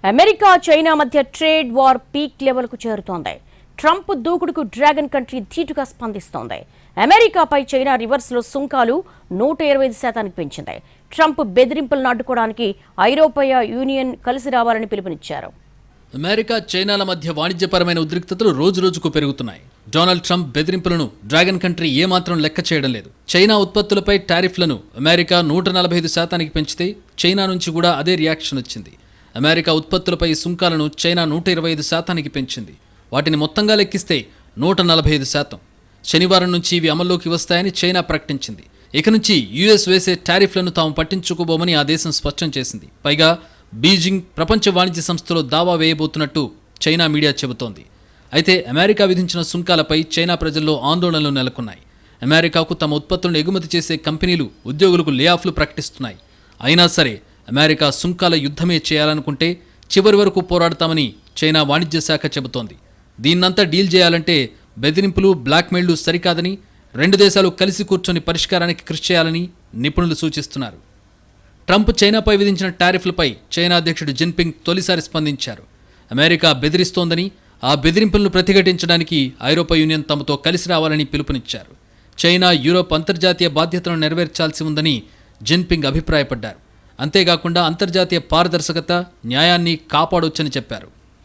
America China మధ్య trade war peak లెవెల్కు చేరుతోంది. Trump దూకుడుకు dragon country ధీటుగా స్పందిస్తోంది. అమెరికాపై చైనా రివర్స్లో సుంకాలు 125% పెంచింది. ట్రంప్ బెదిరింపులను అడ్డుకోవడానికి ఐరోపా యూనియన్ కలిసి రావాలని పిలుపునిచ్చారు. అమెరికా చైనాల మధ్య వాణిజ్యపరమైన ఉద్రిక్తతలు రోజురోజుకు పెరుగుతున్నాయి. డొనాల్డ్ ట్రంప్ బెదిరింపులను డ్రాగన్ కంట్రీ ఏమాత్రం లెక్క చేయడం లేదు. చైనా ఉత్పత్తులపై టారిఫ్లను అమెరికా 145% పెంచితే చైనా నుంచి కూడా అదే రియాక్షన్ వచ్చింది. అమెరికా ఉత్పత్తులపై సుంకాలను చైనా 125% పెంచింది. వాటిని మొత్తంగా లెక్కిస్తే 145%. శనివారం నుంచి ఇవి అమల్లోకి వస్తాయని చైనా ప్రకటించింది. ఇక నుంచి యుఎస్ వేసే టారిఫ్లను తాము పట్టించుకోబోమని ఆ దేశం స్పష్టం చేసింది. పైగా బీజింగ్ ప్రపంచ వాణిజ్య సంస్థలో దావా వేయబోతున్నట్టు చైనా మీడియా చెబుతోంది. అయితే అమెరికా విధించిన సుంకాలపై చైనా ప్రజల్లో ఆందోళనలు నెలకొన్నాయి. అమెరికాకు తమ ఉత్పత్తులను ఎగుమతి చేసే కంపెనీలు ఉద్యోగులకు లే ఆఫ్లు ప్రకటిస్తున్నాయి. అయినా సరే అమెరికా సుంకాల యుద్ధమే చేయాలనుకుంటే చివరి వరకు పోరాడతామని చైనా వాణిజ్య శాఖ చెబుతోంది. దీన్నంతా డీల్ చేయాలంటే బెదిరింపులు, బ్లాక్మెయిల్లు సరికాదని, రెండు దేశాలు కలిసి కూర్చొని పరిష్కారానికి కృషి చేయాలని నిపుణులు సూచిస్తున్నారు. ట్రంప్ చైనాపై విధించిన టారిఫ్లపై చైనా అధ్యక్షుడు జిన్పింగ్ తొలిసారి స్పందించారు. అమెరికా బెదిరిస్తోందని, ఆ బెదిరింపులను ప్రతిఘటించడానికి ఐరోపా యూనియన్ తమతో కలిసి రావాలని పిలుపునిచ్చారు. చైనా, యూరోప్ అంతర్జాతీయ బాధ్యతలను నెరవేర్చాల్సి ఉందని జిన్పింగ్ అభిప్రాయపడ్డారు. అంతేకాకుండా అంతర్జాతీయ పారదర్శకత, న్యాయాన్ని కాపాడొచ్చని చెప్పారు.